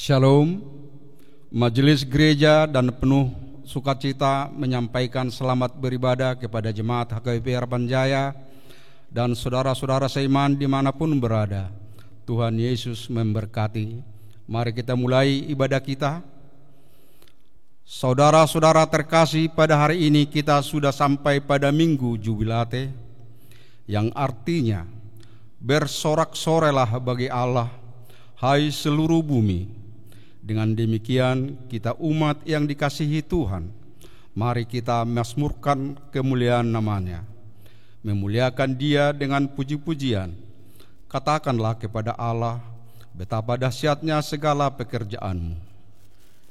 Shalom, Majelis Gereja dan penuh sukacita menyampaikan selamat beribadah kepada jemaat HKBP Harapan Jaya dan saudara-saudara seiman dimanapun berada. Tuhan Yesus memberkati. Mari kita mulai ibadah kita. Saudara-saudara terkasih, pada hari ini kita sudah sampai pada Minggu Jubilate, yang artinya bersorak-sorelah bagi Allah, hai seluruh bumi. Dengan demikian kita umat yang dikasihi Tuhan, mari kita mazmurkan kemuliaan namanya, memuliakan Dia dengan puji-pujian. Katakanlah kepada Allah, betapa dahsyatnya segala pekerjaanmu.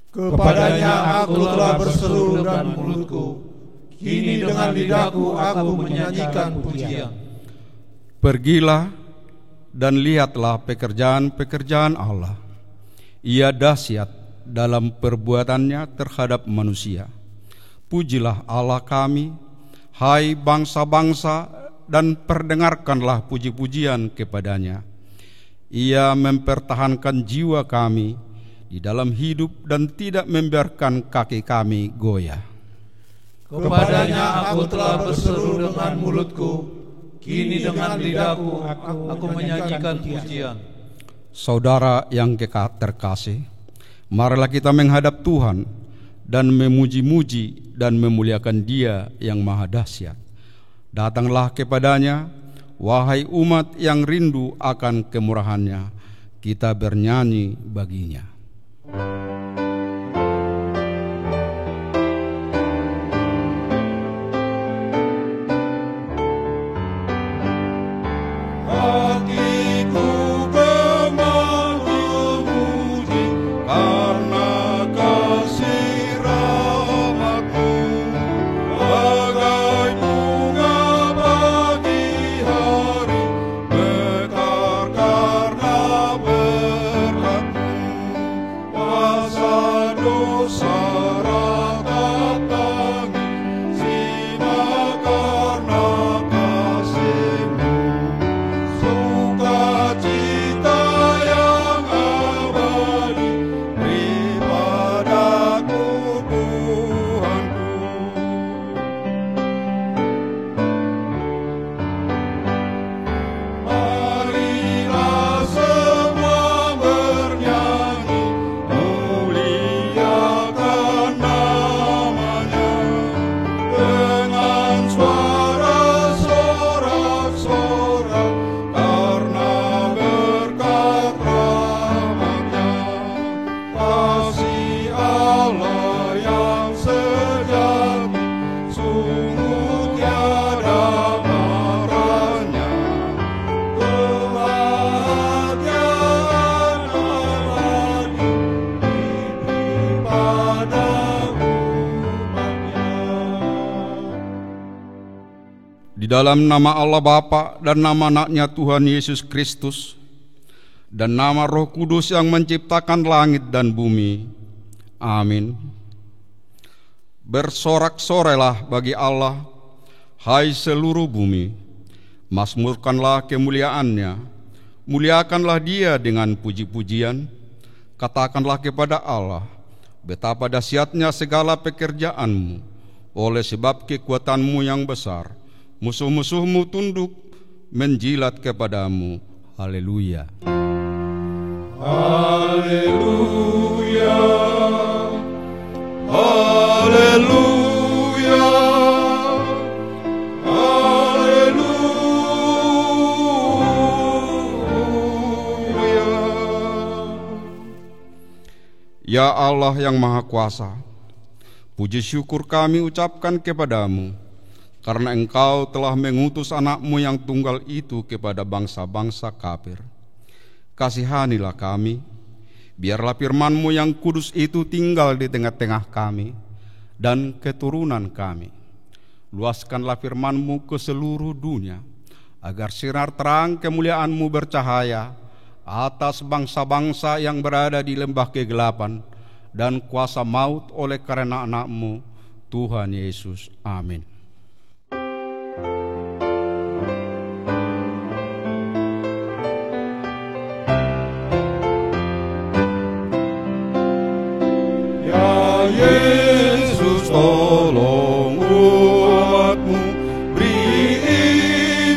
Kepadanya aku telah berseru dengan mulutku, kini dengan lidahku aku menyanyikan pujian. Pergilah dan lihatlah pekerjaan-pekerjaan Allah. Ia dahsyat dalam perbuatannya terhadap manusia. Pujilah Allah kami, hai bangsa-bangsa, dan perdengarkanlah puji-pujian kepadanya. Ia mempertahankan jiwa kami di dalam hidup dan tidak membiarkan kaki kami goyah. Kepadanya aku telah berseru dengan mulutku, kini dengan lidahku aku menyanyikan pujian. Saudara yang terkasih, marilah kita menghadap Tuhan dan memuji-muji dan memuliakan Dia yang maha dahsyat. Datanglah kepadanya, wahai umat yang rindu akan kemurahan-Nya, kita bernyanyi baginya. Di dalam nama Allah Bapa dan nama anaknya Tuhan Yesus Kristus dan nama Roh Kudus yang menciptakan langit dan bumi. Amin. Bersorak-sorailah bagi Allah, hai seluruh bumi. Mazmurkanlah kemuliaannya, muliakanlah Dia dengan puji-pujian. Katakanlah kepada Allah, betapa dahsyatnya segala pekerjaanmu. Oleh sebab kekuatanmu yang besar, musuh-musuhmu tunduk menjilat kepadamu. Haleluya. Haleluya. Haleluya. Haleluya. Ya Allah yang Maha Kuasa, puji syukur kami ucapkan kepadamu, karena Engkau telah mengutus anak-Mu yang tunggal itu kepada bangsa-bangsa kafir. Kasihanilah kami, biarlah firman-Mu yang kudus itu tinggal di tengah-tengah kami dan keturunan kami. Luaskanlah firman-Mu ke seluruh dunia, agar sinar terang kemuliaan-Mu bercahaya atas bangsa-bangsa yang berada di lembah kegelapan dan kuasa maut oleh karena anak-Mu, Tuhan Yesus. Amin. Ya Yesus, tolong umat-Mu, beri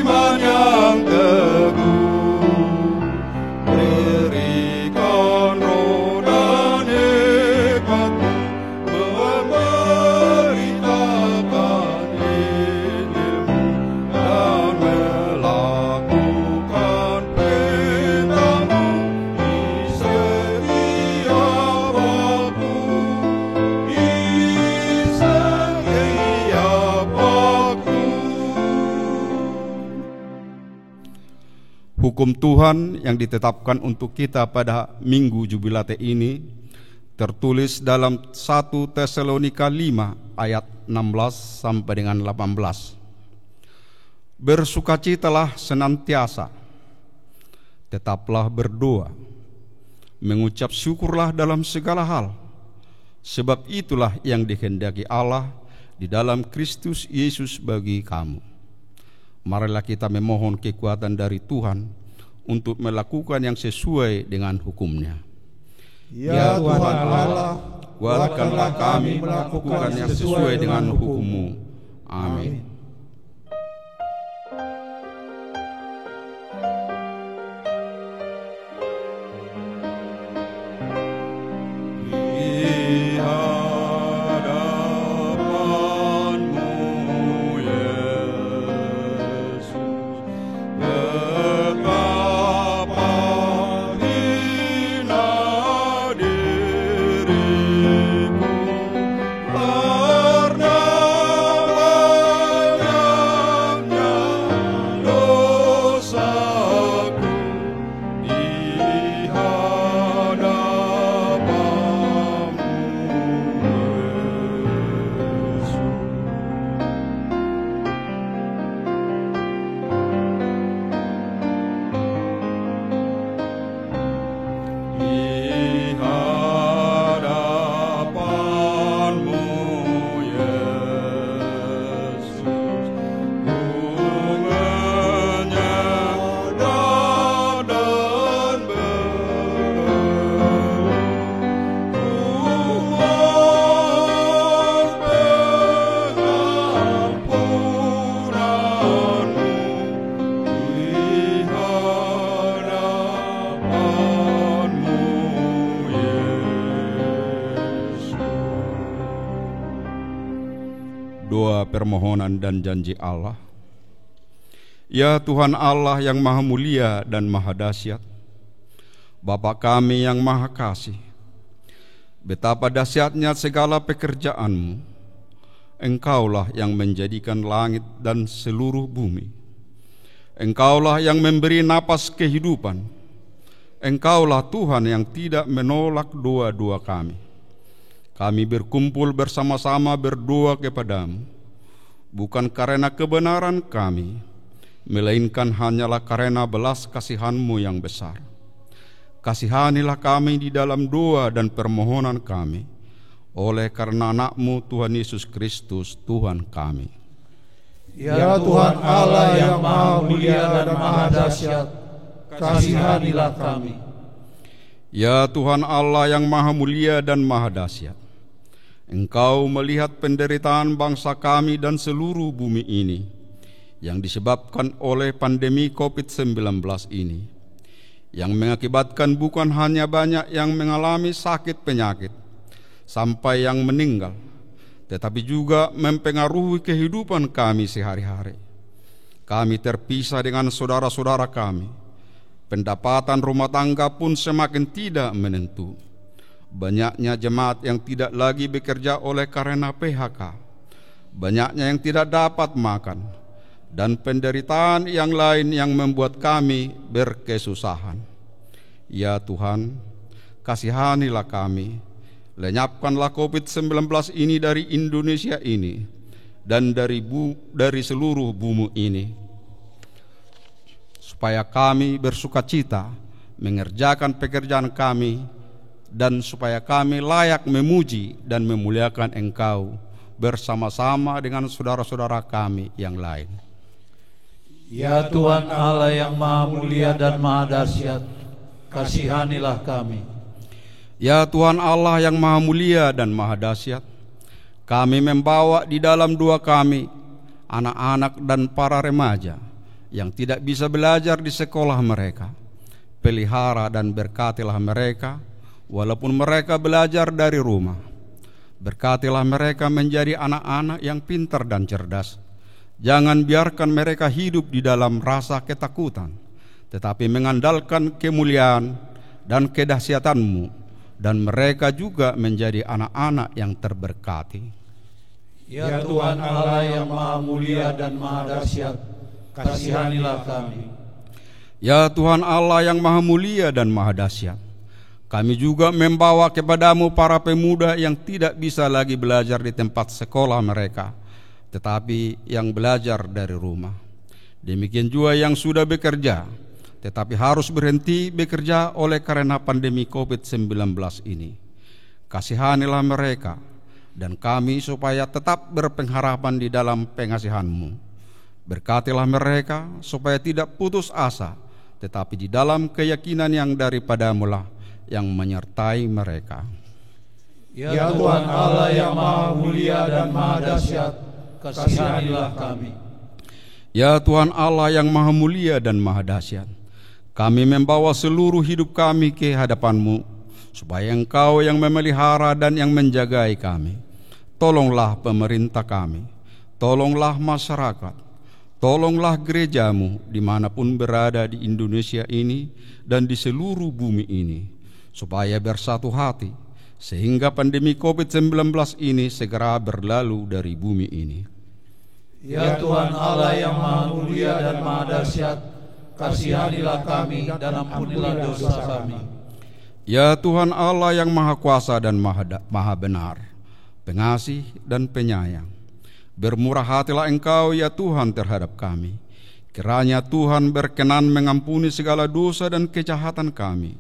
iman yang teguh, berikan roh dan hikmat-Mu, memberitakan Injil-Mu dan melakukan perintah-Mu di setiap waktu, di setiap waktu. Hukum Tuhan yang ditetapkan untuk kita pada Minggu Jubilate ini tertulis dalam 1 Tesalonika 5 ayat 16 sampai dengan 18. Bersukacitalah senantiasa, tetaplah berdoa, mengucap syukurlah dalam segala hal, sebab itulah yang dikehendaki Allah di dalam Kristus Yesus bagi kamu. Marilah kita memohon kekuatan dari Tuhan untuk melakukan yang sesuai dengan hukum-Nya. Ya Tuhan Allah, Kuatkanlah kami melakukan yang sesuai dengan hukum-Mu. Amin. di hadapan-Mu, Yesus, betapa hina diriku, karena banyaknya dosaku di hadapan-Mu, Yesus. Di hadapan-Mu, Yesus, ku menyadar dan berdoa, ku mohon pengampunan-Mu di hadapan-Mu, Yesus. Doa permohonan dan janji Allah. Ya Tuhan Allah yang Maha Mulia dan Maha Dahsyat, Bapa kami yang Maha Kasih, betapa dahsyatnya segala pekerjaan-Mu. Engkaulah yang menjadikan langit dan seluruh bumi. Engkaulah yang memberi napas kehidupan. Engkaulah Tuhan yang tidak menolak doa-doa kami. Kami berkumpul bersama-sama berdoa kepadamu. bukan karena kebenaran kami, melainkan hanyalah karena belas kasihan-Mu yang besar. Kasihanilah kami di dalam doa dan permohonan kami, oleh karena anak-Mu Tuhan Yesus Kristus Tuhan kami. Ya Tuhan Allah yang maha mulia dan maha dahsyat, kasihanilah kami. Ya Tuhan Allah yang maha mulia dan maha dahsyat, Engkau melihat penderitaan bangsa kami dan seluruh bumi ini yang disebabkan oleh pandemi COVID-19 ini, yang mengakibatkan bukan hanya banyak yang mengalami sakit penyakit sampai yang meninggal, tetapi juga mempengaruhi kehidupan kami sehari-hari. Kami terpisah dengan saudara-saudara kami. Pendapatan rumah tangga pun semakin tidak menentu. Banyaknya jemaat yang tidak lagi bekerja oleh karena PHK. Banyaknya yang tidak dapat makan, dan penderitaan yang lain yang membuat kami berkesusahan. Ya Tuhan, kasihanilah kami. Lenyapkanlah COVID-19 ini dari Indonesia ini dan dari seluruh bumi ini, supaya kami bersukacita mengerjakan pekerjaan kami, dan supaya kami layak memuji dan memuliakan Engkau bersama-sama dengan saudara-saudara kami yang lain. Ya Tuhan Allah yang maha mulia dan maha dahsyat, kasihanilah kami. Ya Tuhan Allah yang maha mulia dan maha dahsyat, kami membawa di dalam doa kami anak-anak dan para remaja yang tidak bisa belajar di sekolah mereka. Pelihara dan berkatilah mereka walaupun mereka belajar dari rumah. Berkatilah mereka menjadi anak-anak yang pintar dan cerdas. Jangan biarkan mereka hidup di dalam rasa ketakutan, tetapi mengandalkan kemuliaan dan kedahsyatan-Mu, dan mereka juga menjadi anak-anak yang terberkati. Ya Tuhan Allah yang maha mulia dan maha dahsyat, kasihanilah kami. Ya Tuhan Allah yang maha mulia dan maha dahsyat, kami juga membawa kepadamu para pemuda yang tidak bisa lagi belajar di tempat sekolah mereka, tetapi yang belajar dari rumah. Demikian juga yang sudah bekerja, tetapi harus berhenti bekerja oleh karena pandemi COVID-19 ini. Kasihanilah mereka dan kami supaya tetap berpengharapan di dalam pengasihan-Mu. Berkatilah mereka supaya tidak putus asa, tetapi di dalam keyakinan yang daripada-Mu lah yang menyertai mereka. Ya Tuhan Allah yang maha mulia dan maha dahsyat, kasihanilah kami. Ya Tuhan Allah yang maha mulia dan maha dahsyat, kami membawa seluruh hidup kami ke hadapan-Mu, supaya Engkau yang memelihara dan yang menjagai kami. Tolonglah pemerintah kami, tolonglah masyarakat, tolonglah gereja-Mu dimanapun berada di Indonesia ini dan di seluruh bumi ini, supaya bersatu hati, sehingga pandemi COVID-19 ini segera berlalu dari bumi ini. Ya Tuhan Allah yang maha mulia dan maha dahsyat, kasihanilah kami dan ampunilah dosa kami. Ya Tuhan Allah yang maha kuasa dan maha benar, pengasih dan penyayang, bermurah hatilah Engkau ya Tuhan terhadap kami. Kiranya Tuhan berkenan mengampuni segala dosa dan kejahatan kami.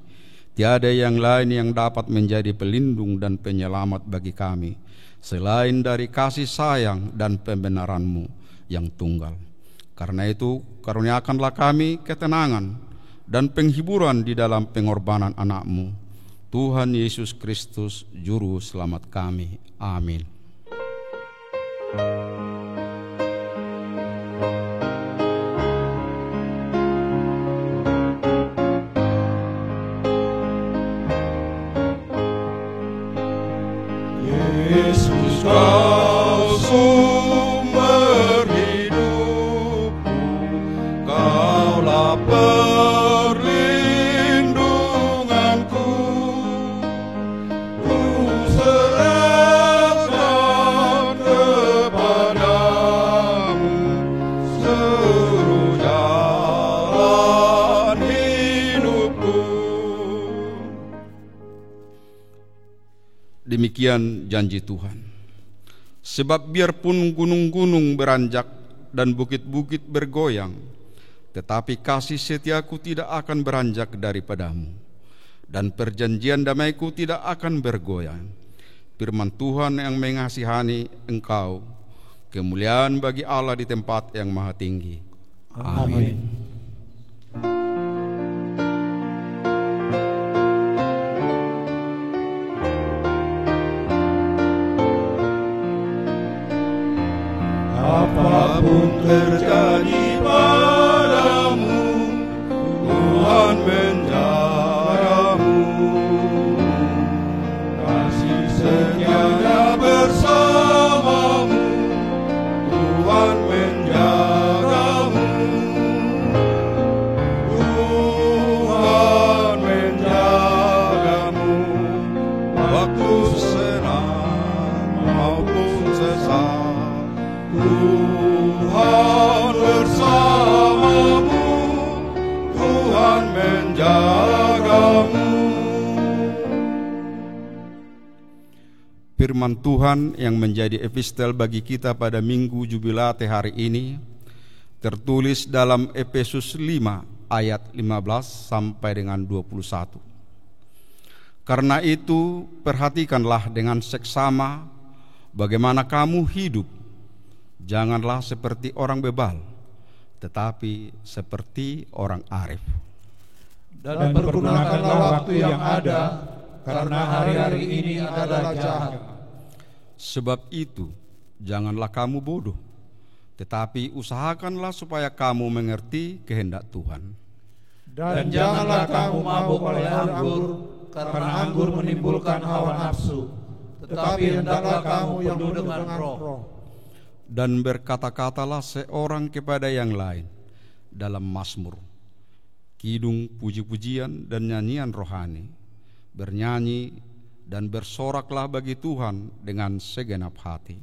Tiada yang lain yang dapat menjadi pelindung dan penyelamat bagi kami selain dari kasih sayang dan pembenaran-Mu yang tunggal. Karena itu karuniakanlah kami ketenangan dan penghiburan di dalam pengorbanan anak-Mu, Tuhan Yesus Kristus Juru Selamat kami. Amin. Yesus Kau sumber hidupku, Kaulah perlindunganku. Ku serahkan kepadamu seluruh jalan hidupku. Demikian janji Tuhan. Sebab biarpun gunung-gunung beranjak dan bukit-bukit bergoyang, tetapi kasih setiaku tidak akan beranjak daripadamu, dan perjanjian damaiku tidak akan bergoyang. Firman Tuhan yang mengasihani engkau. Kemuliaan bagi Allah di tempat yang maha tinggi. Amin. Apapun terjadi padamu, Tuhan menjagamu. Kasih setianya bersamamu, Tuhan menjagamu. Tuhan menjagamu waktu senang maupun sesat. Tuhan bersamamu, Tuhan menjagamu. Firman Tuhan yang menjadi epistel bagi kita pada Minggu Jubilate hari ini tertulis dalam Efesus 5 ayat 15 sampai dengan 21. Karena itu perhatikanlah dengan seksama bagaimana kamu hidup. Janganlah seperti orang bebal, tetapi seperti orang arif. Dan pergunakanlah waktu yang ada, karena hari-hari ini adalah jahat. Sebab itu, janganlah kamu bodoh, tetapi usahakanlah supaya kamu mengerti kehendak Tuhan. Dan janganlah kamu mabuk oleh anggur, karena anggur menimbulkan hawa nafsu, tetapi hendaklah kamu penuh dengan roh. Dan berkata-katalah seorang kepada yang lain dalam mazmur, kidung, puji-pujian dan nyanyian rohani. Bernyanyi dan bersoraklah bagi Tuhan dengan segenap hati.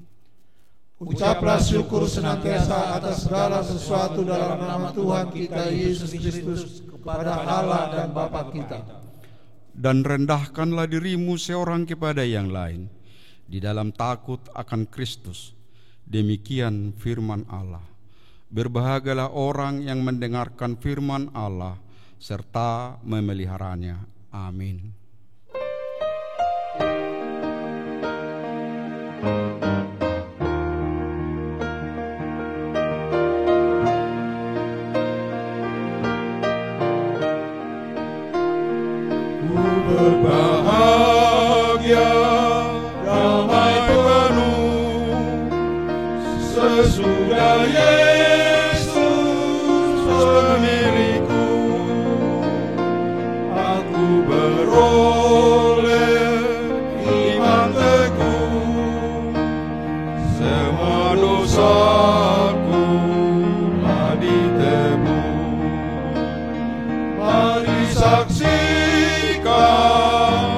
Ucaplah syukur senantiasa atas segala sesuatu dalam nama Tuhan kita Yesus Kristus kepada Allah dan Bapa kita. Dan rendahkanlah dirimu seorang kepada yang lain di dalam takut akan Kristus. Demikian firman Allah. Berbahagialah orang yang mendengarkan firman Allah serta memeliharanya. Amin. Berbahagia, damai penuh, sesudah Yesus pemilikku, aku beroleh iman teguh, semua dosaku telah ditebus. Mari saksikan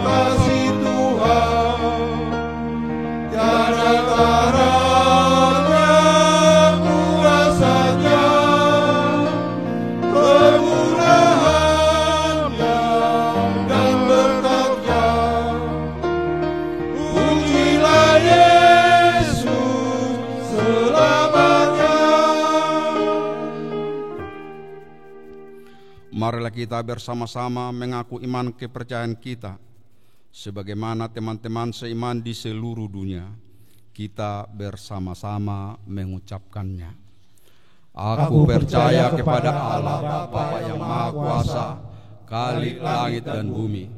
kasih Tuhan, tiada taranya kuasanya, kemurahannya dan berkatnya. Pujilah Yesus selamanya. Marilah kita bersama-sama mengaku iman kepercayaan kita sebagaimana teman-teman seiman di seluruh dunia. Kita bersama-sama mengucapkannya. Aku percaya kepada Allah Bapa yang Maha Kuasa, Khalik langit dan bumi.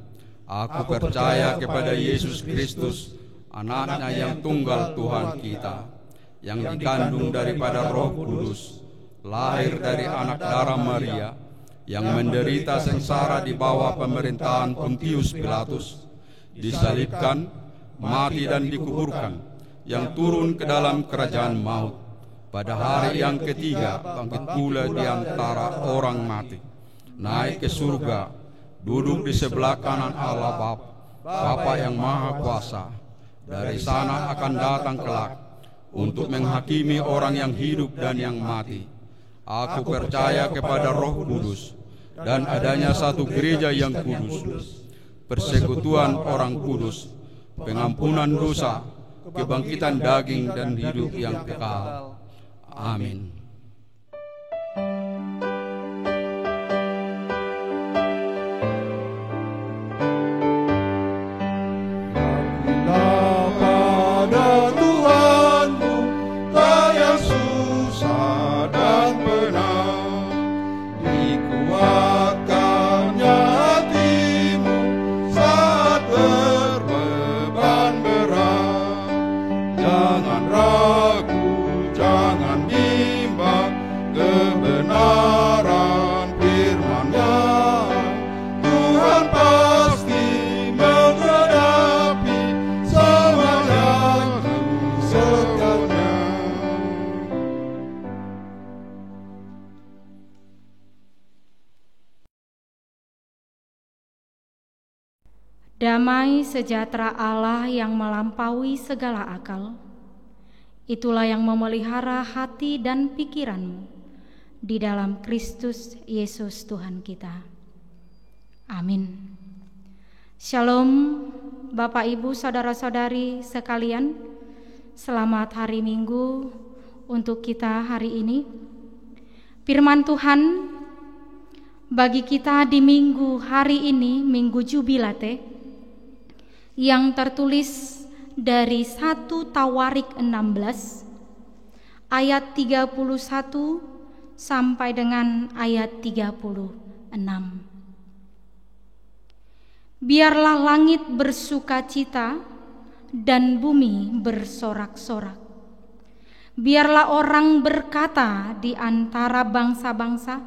Aku percaya kepada Yesus Kristus, anaknya yang tunggal Tuhan kita, yang dikandung daripada Roh Kudus, lahir dari anak darah Maria, yang menderita sengsara di bawah pemerintahan Pontius Pilatus, disalibkan, mati dan dikuburkan, yang turun ke dalam kerajaan maut, pada hari yang ketiga bangkit pula di antara orang mati, naik ke surga, duduk di sebelah kanan Allah Bapa yang Maha Kuasa. Dari sana akan datang kelak untuk menghakimi orang yang hidup dan yang mati. Aku percaya kepada Roh Kudus dan adanya satu gereja yang kudus, persekutuan orang kudus, pengampunan dosa, kebangkitan daging dan hidup yang kekal. Amin. Damai sejahtera Allah yang melampaui segala akal, itulah yang memelihara hati dan pikiranmu di dalam Kristus Yesus Tuhan kita. Amin. Shalom Bapak Ibu Saudara-saudari sekalian, selamat hari Minggu untuk kita hari ini. Firman Tuhan bagi kita di minggu hari ini, Minggu Jubilate, yang tertulis dari 1 Tawarik 16 ayat 31 sampai dengan ayat 36. Biarlah langit bersukacita dan bumi bersorak-sorak. Biarlah orang berkata di antara bangsa-bangsa,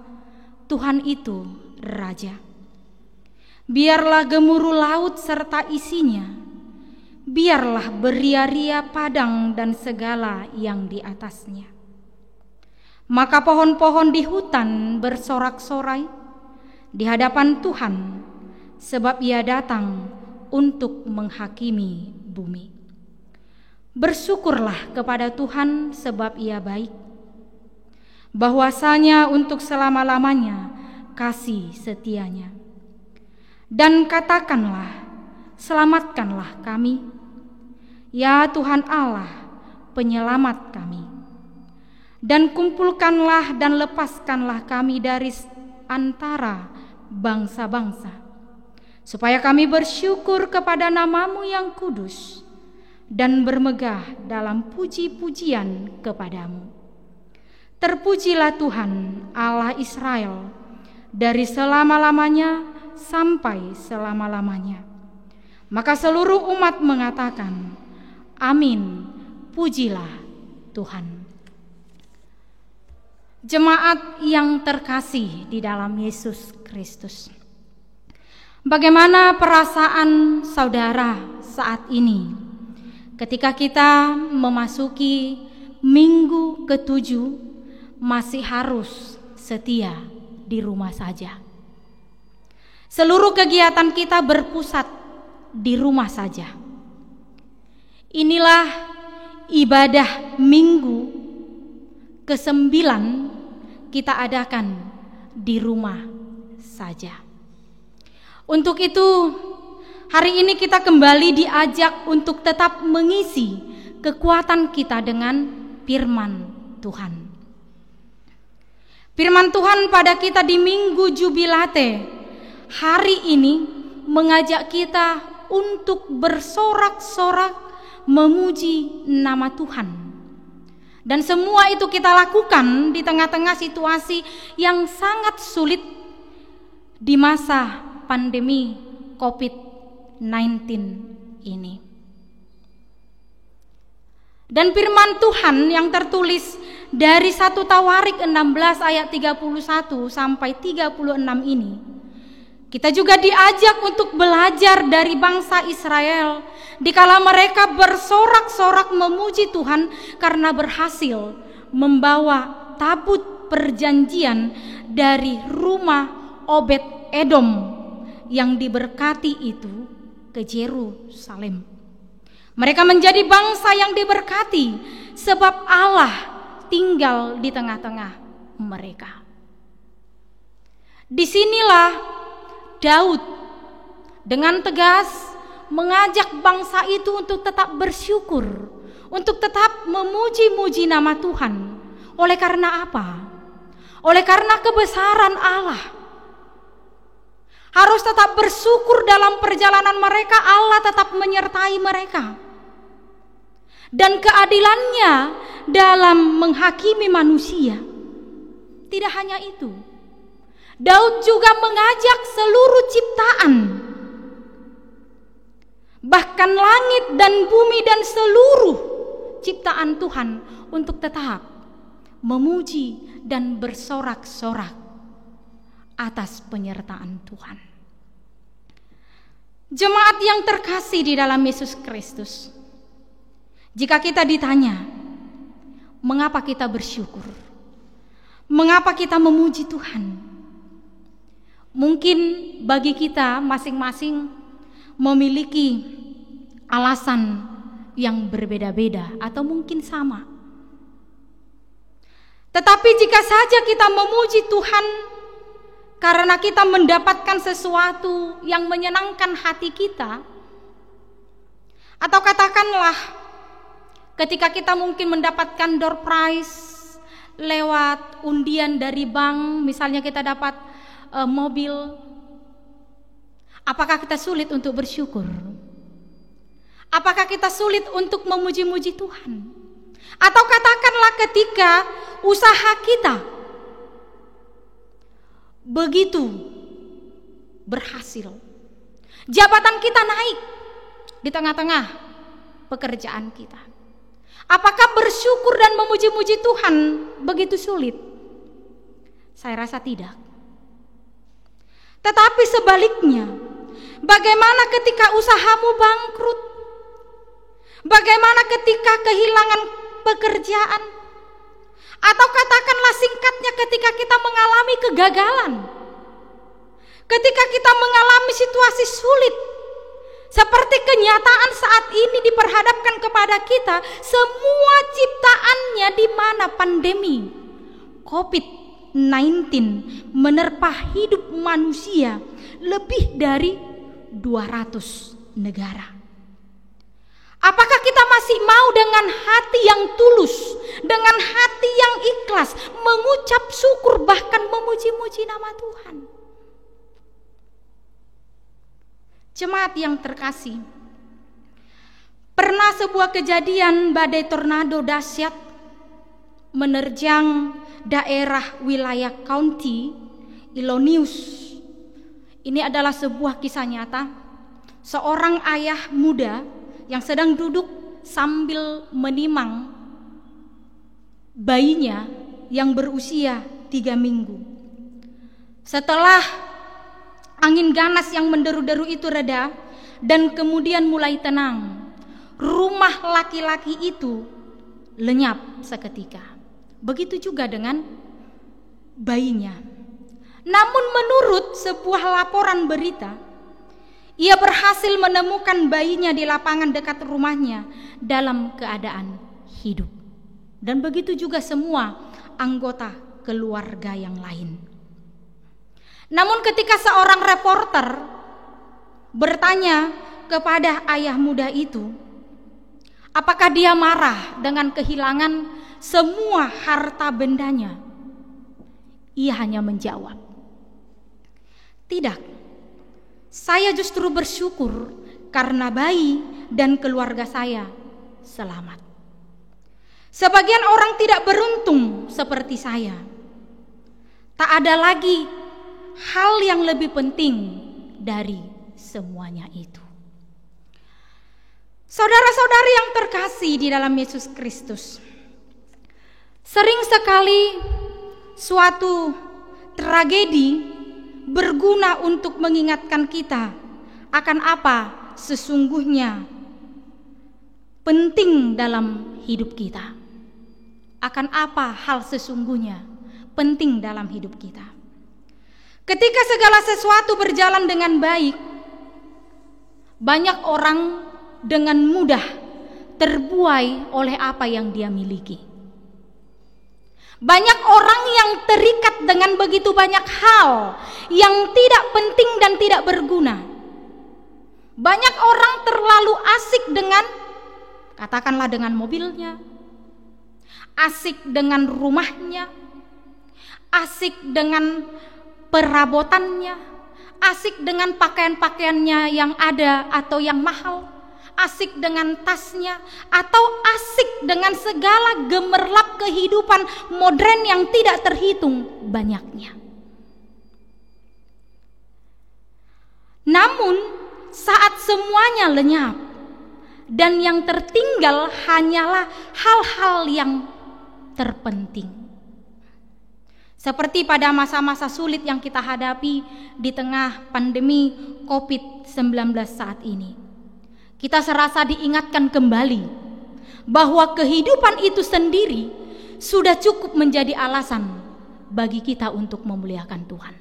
Tuhan itu Raja. Biarlah gemuruh laut serta isinya, biarlah beria-ria padang dan segala yang di atasnya. Maka pohon-pohon di hutan bersorak-sorai di hadapan Tuhan, sebab Ia datang untuk menghakimi bumi. Bersyukurlah kepada Tuhan sebab Ia baik, bahwasanya untuk selama-lamanya kasih setianya. Dan katakanlah, selamatkanlah kami, ya Tuhan Allah, penyelamat kami. Dan kumpulkanlah dan lepaskanlah kami dari antara bangsa-bangsa, supaya kami bersyukur kepada nama-Mu yang kudus dan bermegah dalam puji-pujian kepadamu. Terpujilah Tuhan Allah Israel dari selama-lamanya sampai selama-lamanya. Maka seluruh umat mengatakan, amin, pujilah Tuhan. Jemaat yang terkasih di dalam Yesus Kristus, bagaimana perasaan saudara saat ini ketika kita memasuki minggu ke-7 masih harus setia di rumah saja? Seluruh kegiatan kita berpusat di rumah saja. Inilah ibadah minggu ke-9 kita adakan di rumah saja. Untuk itu, hari ini kita kembali diajak untuk tetap mengisi kekuatan kita dengan firman Tuhan. Firman Tuhan pada kita di Minggu Jubilate hari ini mengajak kita untuk bersorak-sorak memuji nama Tuhan. Dan semua itu kita lakukan di tengah-tengah situasi yang sangat sulit di masa pandemi COVID-19 ini. Dan firman Tuhan yang tertulis dari 1 Tawarik 16 ayat 31 sampai 36 ini, kita juga diajak untuk belajar dari bangsa Israel dikala mereka bersorak-sorak memuji Tuhan karena berhasil membawa tabut perjanjian dari rumah Obed Edom yang diberkati itu ke Yerusalem. Mereka menjadi bangsa yang diberkati sebab Allah tinggal di tengah-tengah mereka. Disinilah Daud dengan tegas mengajak bangsa itu untuk tetap bersyukur, untuk tetap memuji-muji nama Tuhan. Oleh karena apa? Oleh karena kebesaran Allah. Harus tetap bersyukur dalam perjalanan mereka, Allah tetap menyertai mereka. Dan keadilannya dalam menghakimi manusia. Tidak hanya itu, Daud juga mengajak seluruh ciptaan, bahkan langit dan bumi dan seluruh ciptaan Tuhan, untuk tetap memuji dan bersorak-sorak atas penyertaan Tuhan. Jemaat yang terkasih di dalam Yesus Kristus, jika kita ditanya, mengapa kita bersyukur? Mengapa kita memuji Tuhan? Mungkin bagi kita masing-masing memiliki alasan yang berbeda-beda atau mungkin sama. Tetapi jika saja kita memuji Tuhan karena kita mendapatkan sesuatu yang menyenangkan hati kita, atau katakanlah ketika kita mungkin mendapatkan door prize lewat undian dari bank, misalnya kita dapat mobil, apakah kita sulit untuk bersyukur? Apakah kita sulit untuk memuji-muji Tuhan? Atau katakanlah ketika usaha kita begitu berhasil, jabatan kita naik di tengah-tengah pekerjaan kita, apakah bersyukur dan memuji-muji Tuhan begitu sulit? Saya rasa tidak. Tetapi sebaliknya, bagaimana ketika usahamu bangkrut? Bagaimana ketika kehilangan pekerjaan? Atau katakanlah singkatnya ketika kita mengalami kegagalan, ketika kita mengalami situasi sulit, seperti kenyataan saat ini diperhadapkan kepada kita, semua ciptaannya di mana pandemi COVID-19 menerpa hidup manusia lebih dari 200 negara. Apakah kita masih mau dengan hati yang tulus, dengan hati yang ikhlas, mengucap syukur bahkan memuji-muji nama Tuhan? Jemaat yang terkasih, pernah sebuah kejadian badai tornado dahsyat menerjang daerah wilayah County Illinois. Ini adalah sebuah kisah nyata. Seorang ayah muda yang sedang duduk sambil menimang bayinya yang berusia 3 minggu. Setelah angin ganas yang menderu-deru itu reda dan kemudian mulai tenang, rumah laki-laki itu lenyap seketika. Begitu juga dengan bayinya. Namun menurut sebuah laporan berita, ia berhasil menemukan bayinya di lapangan dekat rumahnya dalam keadaan hidup. Dan begitu juga semua anggota keluarga yang lain. Namun ketika seorang reporter bertanya kepada ayah muda itu, apakah dia marah dengan kehilangan semua harta bendanya? Ia hanya menjawab, tidak. Saya justru bersyukur karena bayi dan keluarga saya selamat. Sebagian orang tidak beruntung seperti saya. Tak ada lagi hal yang lebih penting dari semuanya itu. Saudara-saudari yang terkasih di dalam Yesus Kristus, sering sekali suatu tragedi berguna untuk mengingatkan kita akan apa sesungguhnya penting dalam hidup kita. Akan apa hal sesungguhnya penting dalam hidup kita. Ketika segala sesuatu berjalan dengan baik, banyak orang dengan mudah terbuai oleh apa yang dia miliki. Banyak orang yang terikat dengan begitu banyak hal yang tidak penting dan tidak berguna. Banyak orang terlalu asik dengan, katakanlah dengan mobilnya, asik dengan rumahnya, asik dengan perabotannya, asik dengan pakaian-pakaiannya yang ada atau yang mahal, asik dengan tasnya, atau asik dengan segala gemerlap kehidupan modern yang tidak terhitung banyaknya. Namun saat semuanya lenyap dan yang tertinggal hanyalah hal-hal yang terpenting, seperti pada masa-masa sulit yang kita hadapi di tengah pandemi COVID-19 saat ini, kita serasa diingatkan kembali bahwa kehidupan itu sendiri sudah cukup menjadi alasan bagi kita untuk memuliakan Tuhan.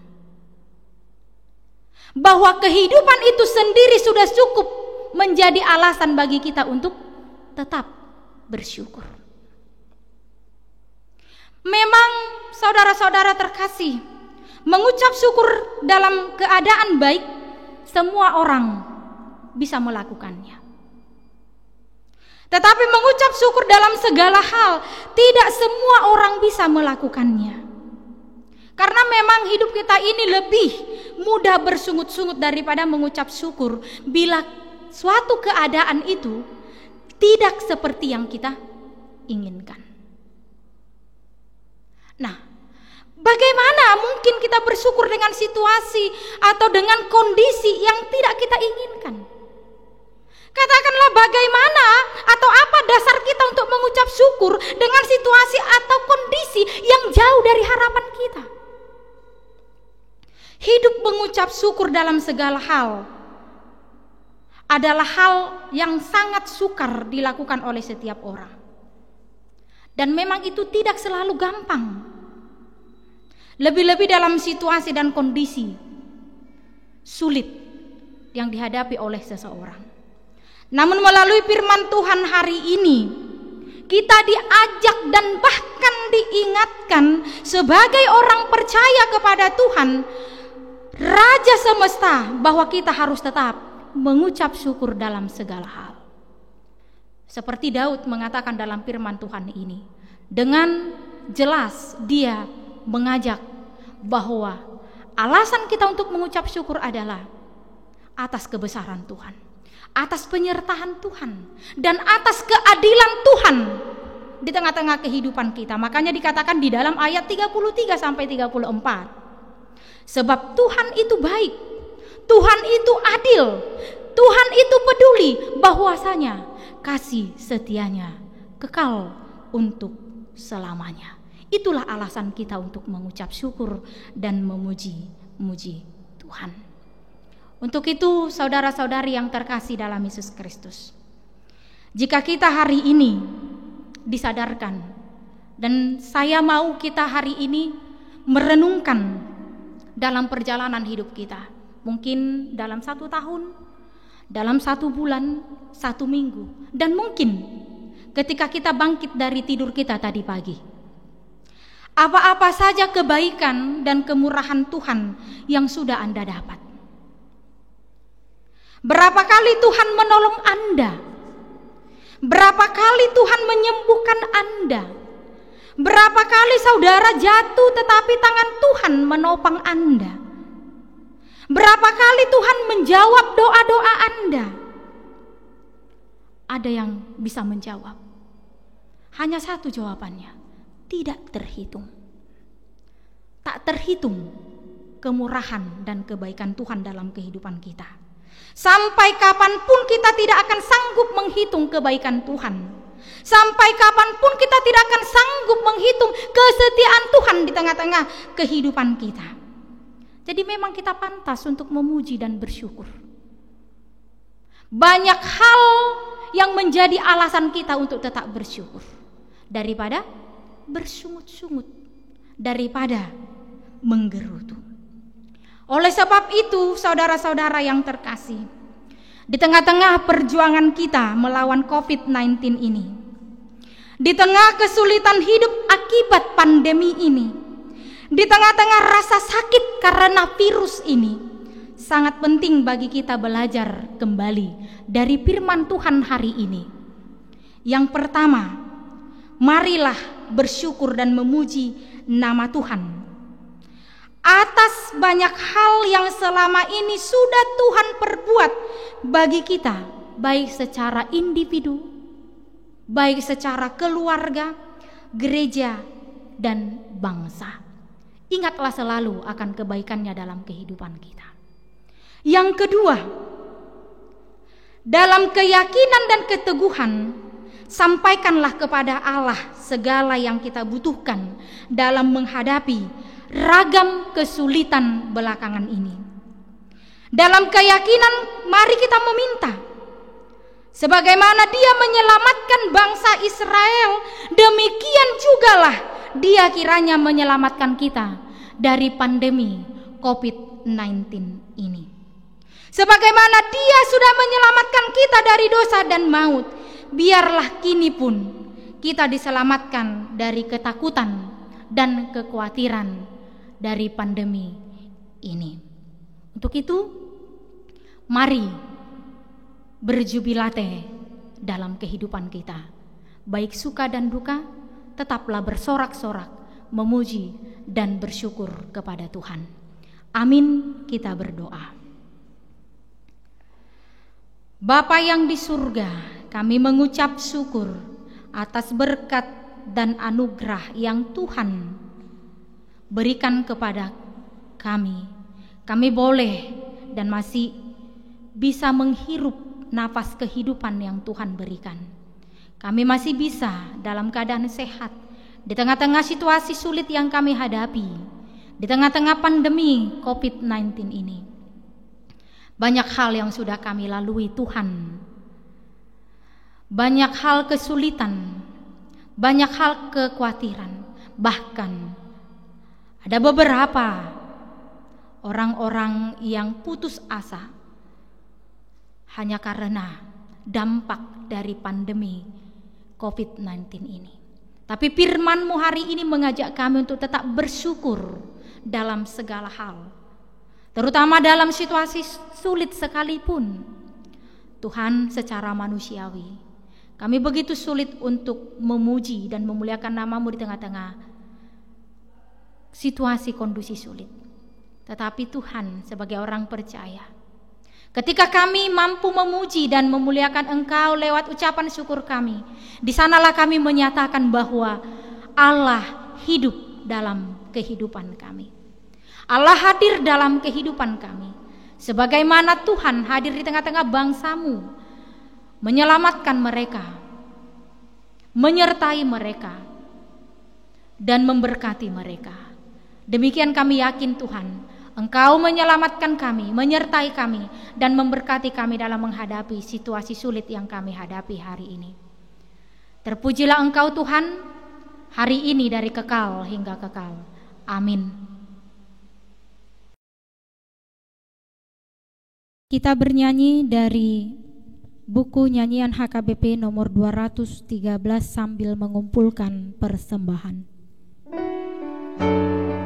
Bahwa kehidupan itu sendiri sudah cukup menjadi alasan bagi kita untuk tetap bersyukur. Memang saudara-saudara terkasih, mengucap syukur dalam keadaan baik semua orang bisa melakukannya. Tetapi mengucap syukur dalam segala hal tidak semua orang bisa melakukannya. Karena memang hidup kita ini lebih mudah bersungut-sungut daripada mengucap syukur bila suatu keadaan itu tidak seperti yang kita inginkan. Nah, bagaimana mungkin kita bersyukur dengan situasi atau dengan kondisi yang tidak kita inginkan? Katakanlah bagaimana atau apa dasar kita untuk mengucap syukur dengan situasi atau kondisi yang jauh dari harapan kita? Hidup mengucap syukur dalam segala hal adalah hal yang sangat sukar dilakukan oleh setiap orang. Dan memang itu tidak selalu gampang. Lebih-lebih dalam situasi dan kondisi sulit yang dihadapi oleh seseorang. Namun melalui firman Tuhan hari ini, kita diajak dan bahkan diingatkan sebagai orang percaya kepada Tuhan, Raja semesta, bahwa kita harus tetap mengucap syukur dalam segala hal. Seperti Daud mengatakan dalam firman Tuhan ini, dengan jelas dia mengajak bahwa alasan kita untuk mengucap syukur adalah atas kebesaran Tuhan, atas penyertaan Tuhan, dan atas keadilan Tuhan di tengah-tengah kehidupan kita. Makanya dikatakan di dalam ayat 33 sampai 34, sebab Tuhan itu baik, Tuhan itu adil, Tuhan itu peduli, bahwasanya kasih setianya kekal untuk selamanya. Itulah alasan kita untuk mengucap syukur dan memuji Tuhan. Untuk itu saudara-saudari yang terkasih dalam Yesus Kristus, jika kita hari ini disadarkan, dan saya mau kita hari ini merenungkan dalam perjalanan hidup kita, mungkin dalam 1 tahun, dalam 1 bulan, 1 minggu, dan mungkin ketika kita bangkit dari tidur kita tadi pagi, apa-apa saja kebaikan dan kemurahan Tuhan yang sudah Anda dapat. Berapa kali Tuhan menolong Anda? Berapa kali Tuhan menyembuhkan Anda? Berapa kali saudara jatuh tetapi tangan Tuhan menopang Anda? Berapa kali Tuhan menjawab doa-doa Anda? Ada yang bisa menjawab. Hanya satu jawabannya, tidak terhitung. Tak terhitung kemurahan dan kebaikan Tuhan dalam kehidupan kita. Sampai kapanpun kita tidak akan sanggup menghitung kebaikan Tuhan. Sampai kapanpun kita tidak akan sanggup menghitung kesetiaan Tuhan di tengah-tengah kehidupan kita. Jadi memang kita pantas untuk memuji dan bersyukur. Banyak hal yang menjadi alasan kita untuk tetap bersyukur, daripada bersungut-sungut, daripada menggerutu. Oleh sebab itu saudara-saudara yang terkasih, di tengah-tengah perjuangan kita melawan COVID-19 ini, di tengah kesulitan hidup akibat pandemi ini, di tengah-tengah rasa sakit karena virus ini, sangat penting bagi kita belajar kembali dari firman Tuhan hari ini. Yang pertama, marilah bersyukur dan memuji nama Tuhan atas banyak hal yang selama ini sudah Tuhan perbuat bagi kita, baik secara individu, baik secara keluarga, gereja, dan bangsa. Ingatlah selalu akan kebaikannya dalam kehidupan kita. Yang kedua, dalam keyakinan dan keteguhan, sampaikanlah kepada Allah segala yang kita butuhkan dalam menghadapi ragam kesulitan belakangan ini. Dalam keyakinan, mari kita meminta, sebagaimana Dia menyelamatkan bangsa Israel, demikian jugalah Dia kiranya menyelamatkan kita dari pandemi COVID-19 ini. Sebagaimana Dia sudah menyelamatkan kita dari dosa dan maut, biarlah kini pun kita diselamatkan dari ketakutan dan kekhawatiran dari pandemi ini. Untuk itu, mari berjubilate dalam kehidupan kita, baik suka dan duka. Tetaplah bersorak-sorak, memuji dan bersyukur kepada Tuhan. Amin, kita berdoa. Bapa yang di surga, kami mengucap syukur atas berkat dan anugerah yang Tuhan berikan kepada kami. Kami boleh dan masih bisa menghirup nafas kehidupan yang Tuhan berikan. Kami masih bisa dalam keadaan sehat di tengah-tengah situasi sulit yang kami hadapi, di tengah-tengah pandemi COVID-19 ini. Banyak hal yang sudah kami lalui Tuhan, banyak hal kesulitan, banyak hal kekhawatiran. Bahkan ada beberapa orang-orang yang putus asa hanya karena dampak dari pandemi COVID-19 ini. Tapi firman-Mu hari ini mengajak kami untuk tetap bersyukur dalam segala hal, terutama dalam situasi sulit sekalipun. Tuhan, secara manusiawi kami begitu sulit untuk memuji dan memuliakan nama-Mu di tengah-tengah situasi kondisi sulit. Tetapi Tuhan, sebagai orang percaya, ketika kami mampu memuji dan memuliakan Engkau lewat ucapan syukur kami, di sanalah kami menyatakan bahwa Allah hidup dalam kehidupan kami. Allah hadir dalam kehidupan kami. Sebagaimana Tuhan hadir di tengah-tengah bangsa-Mu, menyelamatkan mereka, menyertai mereka, dan memberkati mereka. Demikian kami yakin Tuhan, Engkau menyelamatkan kami, menyertai kami, dan memberkati kami dalam menghadapi situasi sulit yang kami hadapi hari ini. Terpujilah Engkau Tuhan, hari ini dari kekal hingga kekal. Amin. Kita bernyanyi dari buku nyanyian HKBP nomor 213 sambil mengumpulkan persembahan. Berkati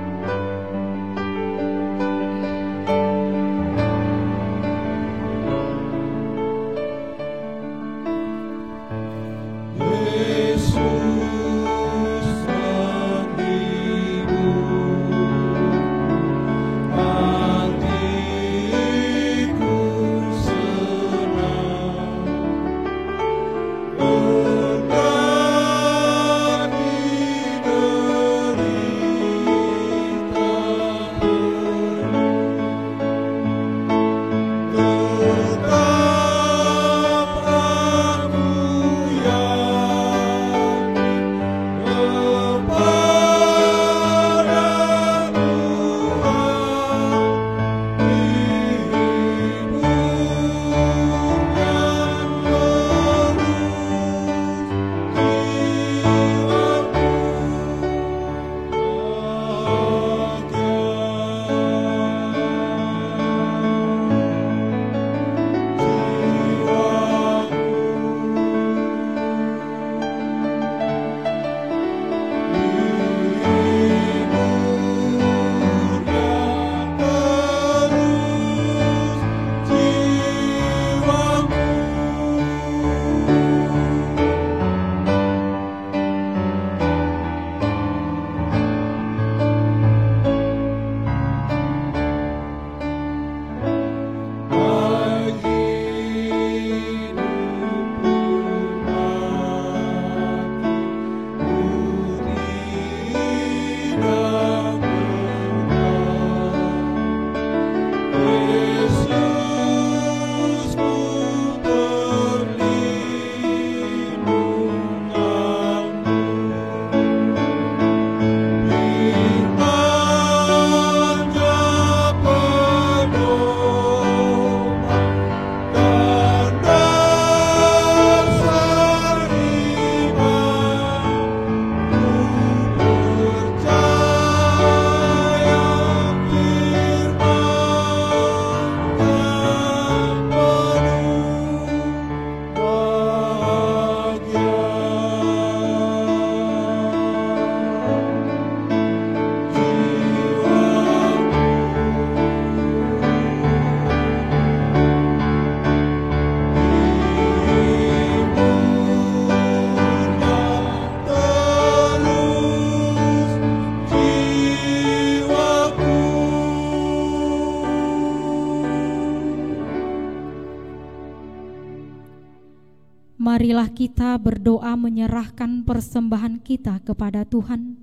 marilah kita berdoa menyerahkan persembahan kita kepada Tuhan.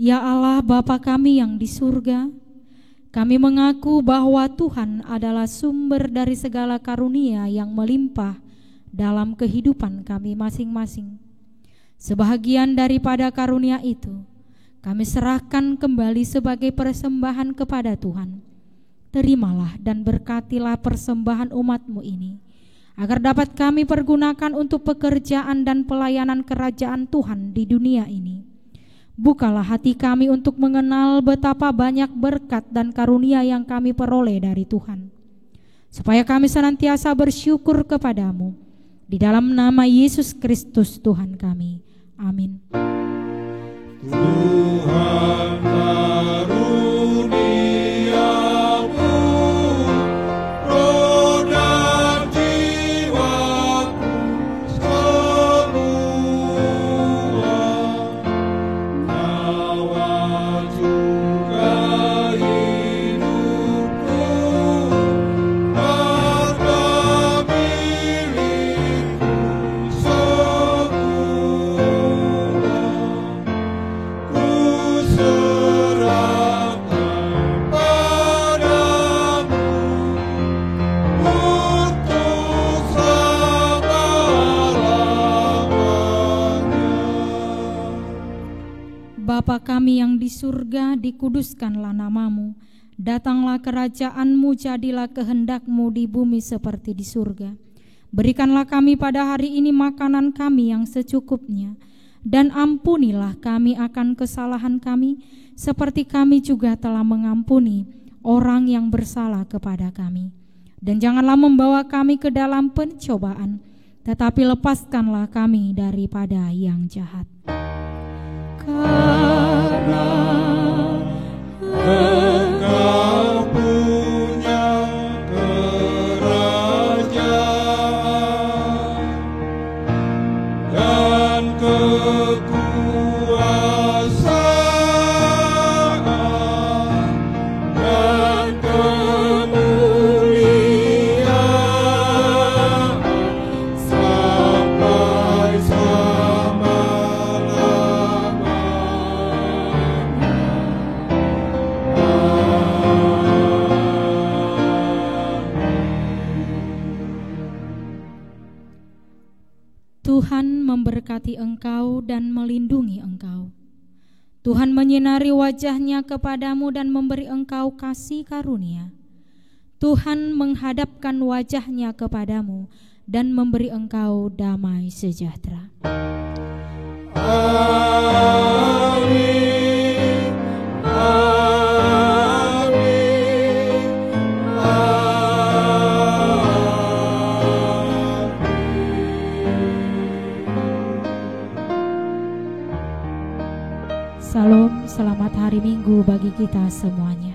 Ya Allah Bapa kami yang di surga, kami mengaku bahwa Tuhan adalah sumber dari segala karunia yang melimpah dalam kehidupan kami masing-masing. Sebahagian daripada karunia itu kami serahkan kembali sebagai persembahan kepada Tuhan. Terimalah dan berkatilah persembahan umat-Mu ini, agar dapat kami pergunakan untuk pekerjaan dan pelayanan kerajaan Tuhan di dunia ini. Bukalah hati kami untuk mengenal betapa banyak berkat dan karunia yang kami peroleh dari Tuhan, supaya kami senantiasa bersyukur kepadamu. Di dalam nama Yesus Kristus Tuhan kami. Amin. Tuhan karuniamu, roh dan jiwaku semua, nyawa juga hidupku, harta milikku semua. Bapa kami yang di surga, dikuduskanlah namamu. Datanglah kerajaan-Mu, jadilah kehendak-Mu di bumi seperti di surga. Berikanlah kami pada hari ini makanan kami yang secukupnya, dan ampunilah kami akan kesalahan kami, seperti kami juga telah mengampuni orang yang bersalah kepada kami. Dan janganlah membawa kami ke dalam pencobaan, tetapi lepaskanlah kami daripada yang jahat. Karena Engkau punya kerajaan dan kekuasaan dan kemuliaan sampai Tuhan memberkati engkau dan melindungi engkau. Tuhan menyinari wajah-Nya kepadamu dan memberi engkau kasih karunia. Tuhan menghadapkan wajah-Nya kepadamu dan memberi engkau damai sejahtera. Amin. Amin. Salam, selamat hari Minggu bagi kita semuanya.